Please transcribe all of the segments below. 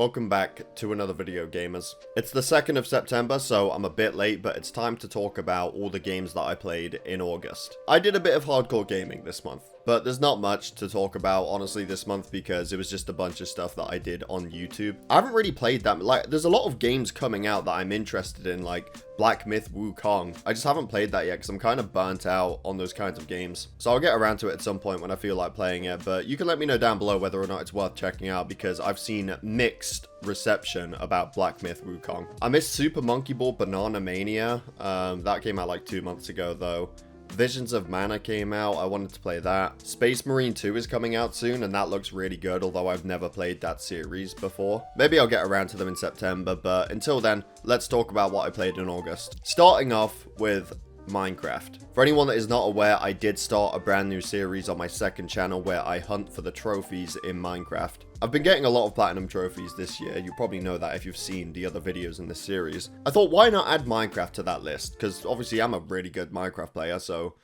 Welcome back to another video, gamers. It's the 2nd of September, so I'm a bit late, but it's time to talk about all the games that I played in August. I did a bit of hardcore gaming this month, but there's not much to talk about, honestly, this month because it was just a bunch of stuff that I did on YouTube. I haven't really played that, there's a lot of games coming out that I'm interested in, like Black Myth Wukong. I just haven't played that yet because I'm kind of burnt out on those kinds of games. So I'll get around to it at some point when I feel like playing it, but you can let me know down below whether or not it's worth checking out because I've seen mixed reception about Black Myth Wukong. I missed Super Monkey Ball Banana Mania. That came out like 2 months ago though. Visions of Mana came out. I wanted to play that. Space Marine 2 is coming out soon, and that looks really good, although I've never played that series before. Maybe I'll get around to them in September, but until then, let's talk about what I played in August. Starting off with Minecraft. For anyone that is not aware, I did start a brand new series on my second channel where I hunt for the trophies in Minecraft. I've been getting a lot of platinum trophies this year. You probably know that if you've seen the other videos in this series. I thought, why not add Minecraft to that list? Because obviously I'm a really good Minecraft player, so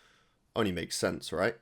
only makes sense, right?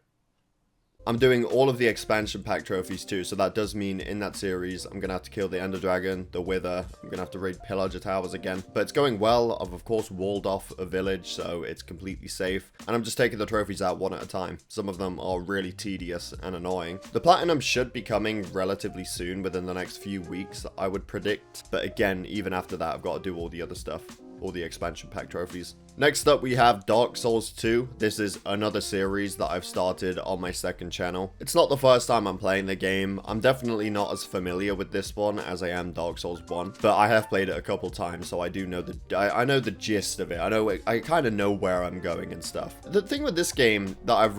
I'm doing all of the expansion pack trophies too, so that does mean in that series, I'm going to have to kill the Ender Dragon, the Wither, I'm going to have to raid Pillager Towers again. But it's going well. I've of course walled off a village, so it's completely safe. And I'm just taking the trophies out one at a time. Some of them are really tedious and annoying. The Platinum should be coming relatively soon, within the next few weeks, I would predict. But again, even after that, I've got to do all the other stuff. All the expansion pack trophies. Next up, we have Dark Souls 2. This is another series that I've started on my second channel. It's not the first time I'm playing the game. I'm definitely not as familiar with this one as I am Dark Souls 1, but I have played it a couple times, so I do know I know the gist of it. I kind of know where I'm going and stuff. The thing with this game that I've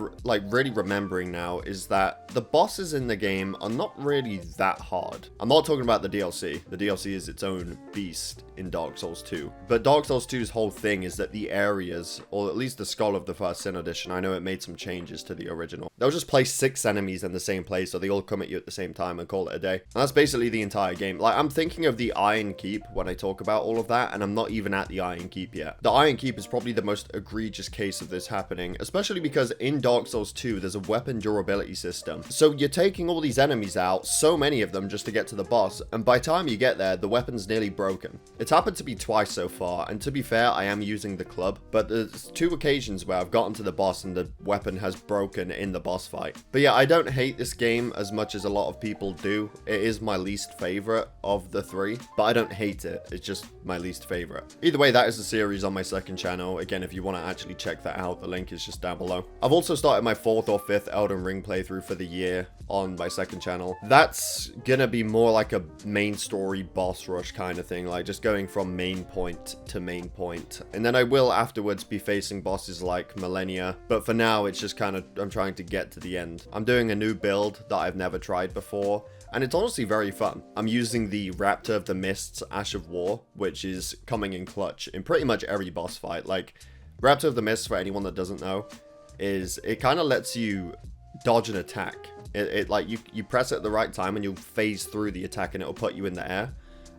really remembering now is that the bosses in the game are not really that hard. I'm not talking about the DLC. The DLC is its own beast in Dark Souls 2, but Dark Souls 2's whole thing is that the areas, or at least the Skull of the First Sin Edition, I know it made some changes to the original. They'll just place 6 enemies in the same place, so they all come at you at the same time and call it a day. And that's basically the entire game. Like, I'm thinking of the Iron Keep when I talk about all of that, and I'm not even at the Iron Keep yet. The Iron Keep is probably the most egregious case of this happening, especially because in Dark Souls 2, there's a weapon durability system. So you're taking all these enemies out, so many of them just to get to the boss, and by the time you get there, the weapon's nearly broken. It's happened to me twice so far, and to be fair, I am using the club, but there's 2 occasions where I've gotten to the boss and the weapon has broken in the boss fight. But yeah, I don't hate this game as much as a lot of people do. It is my least favorite of the 3, but I don't hate it. It's just my least favorite. Either way, that is the series on my second channel. Again, if you want to actually check that out, the link is just down below. I've also started my 4th or 5th Elden Ring playthrough for the year on my second channel. That's gonna be more like a main story boss rush kind of thing, like just going from main point to main point. And then I will afterwards be facing bosses like Millennia, but for now it's just kind of, I'm trying to get to the end. I'm doing a new build that I've never tried before, and it's honestly very fun. I'm using the Raptor of the Mists Ash of War, which is coming in clutch in pretty much every boss fight. Like, Raptor of the Mists, for anyone that doesn't know, is it kind of lets you dodge an attack. Like you press it at the right time and you'll phase through the attack and it'll put you in the air.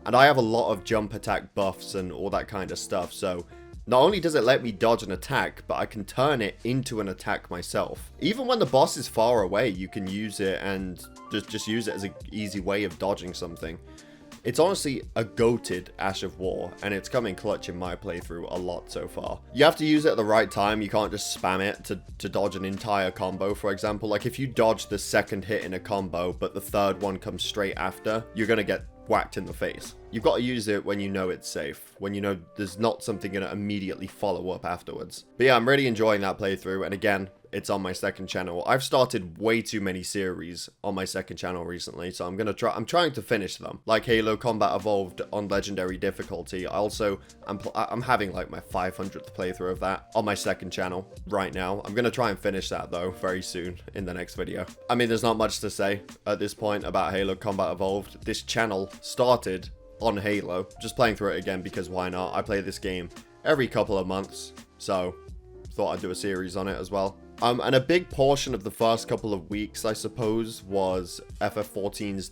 And I have a lot of jump attack buffs and all that kind of stuff, so not only does it let me dodge an attack, but I can turn it into an attack myself. Even when the boss is far away, you can use it and just use it as an easy way of dodging something. It's honestly a goated Ash of War, and it's come in clutch in my playthrough a lot so far. You have to use it at the right time. You can't just spam it to dodge an entire combo, for example. Like, if you dodge the second hit in a combo, but the third one comes straight after, you're gonna get whacked in the face. You've got to use it when you know it's safe, when you know there's not something going to immediately follow up afterwards. But yeah, I'm really enjoying that playthrough, and again, it's on my second channel. I've started way too many series on my second channel recently, so I'm trying to finish them. Like Halo Combat Evolved on Legendary difficulty. I'm having like my 500th playthrough of that on my second channel right now. I'm gonna try and finish that though very soon in the next video. I mean, there's not much to say at this point about Halo Combat Evolved. This channel started on Halo, just playing through it again because why not? I play this game every couple of months, so thought I'd do a series on it as well. And a big portion of the first couple of weeks, I suppose, was FF14's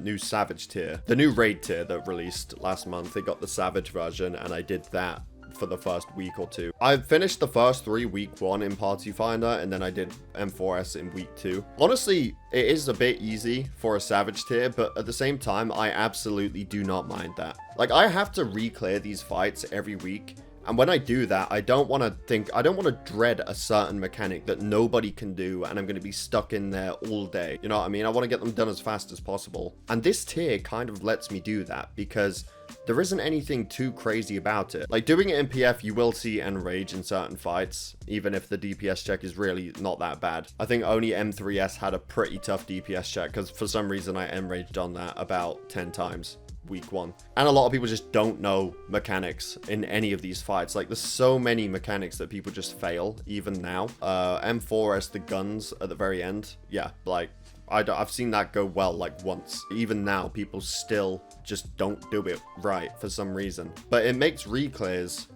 new Savage tier. The new raid tier that released last month. They got the Savage version, and I did that for the first week or two. I finished the first 3 week 1 in Party Finder, and then I did M4S in week 2. Honestly, it is a bit easy for a Savage tier, but at the same time, I absolutely do not mind that. Like, I have to re-clear these fights every week. And when I do that, I don't want to dread a certain mechanic that nobody can do, and I'm going to be stuck in there all day. You know what I mean? I want to get them done as fast as possible. And this tier kind of lets me do that, because there isn't anything too crazy about it. Like, doing it in PF, you will see Enrage in certain fights, even if the DPS check is really not that bad. I think only M3S had a pretty tough DPS check, because for some reason I Enraged on that about 10 times. Week 1. And a lot of people just don't know mechanics in any of these fights. Like, there's so many mechanics that people just fail even now. M4S, the guns at the very end, yeah, like, I've seen that go well like once. Even now, people still just don't do it right for some reason. But it makes reclears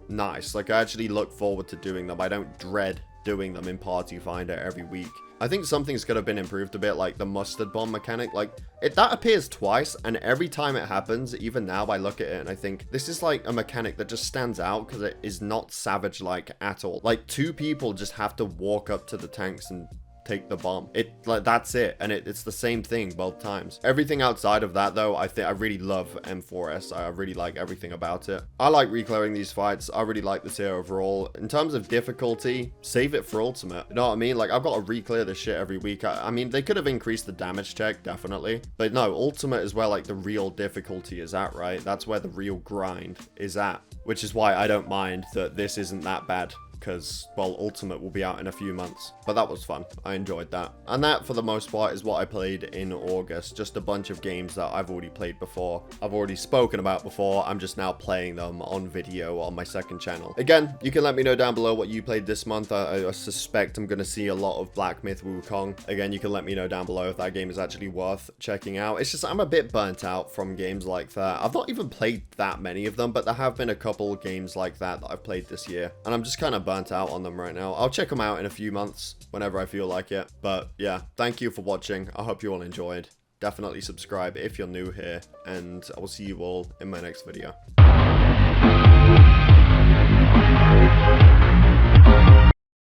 nice. Like, I actually look forward to doing them. I don't dread doing them in Party Finder every week. I think something's could have been improved a bit, like the mustard bomb mechanic. Like, that appears twice, and every time it happens, even now, I look at it and I think, this is like a mechanic that just stands out because it is not Savage-like at all. Like, 2 people just have to walk up to the tanks and take the bomb. Like, that's it, and it's the same thing both times. Everything outside of that, though, I think I really love M4S. I really like everything about it. I like reclearing these fights. I really like the tier overall. In terms of difficulty, save it for ultimate. You know what I mean? Like, I've got to reclear this shit every week. I mean, they could have increased the damage check, definitely, but no, ultimate is where like the real difficulty is at, right? That's where the real grind is at, which is why I don't mind that this isn't that bad. Because, well, Ultimate will be out in a few months. But that was fun. I enjoyed that. And that, for the most part, is what I played in August. Just a bunch of games that I've already played before. I've already spoken about before. I'm just now playing them on video on my second channel. Again, you can let me know down below what you played this month. I suspect I'm going to see a lot of Black Myth Wukong. Again, you can let me know down below if that game is actually worth checking out. It's just, I'm a bit burnt out from games like that. I've not even played that many of them, but there have been a couple games like that I've played this year. And I'm just kind of burnt out on them right now. I'll check them out in a few months whenever I feel like it. But yeah, thank you for watching. I hope you all enjoyed. Definitely subscribe if you're new here, and I will see you all in my next video.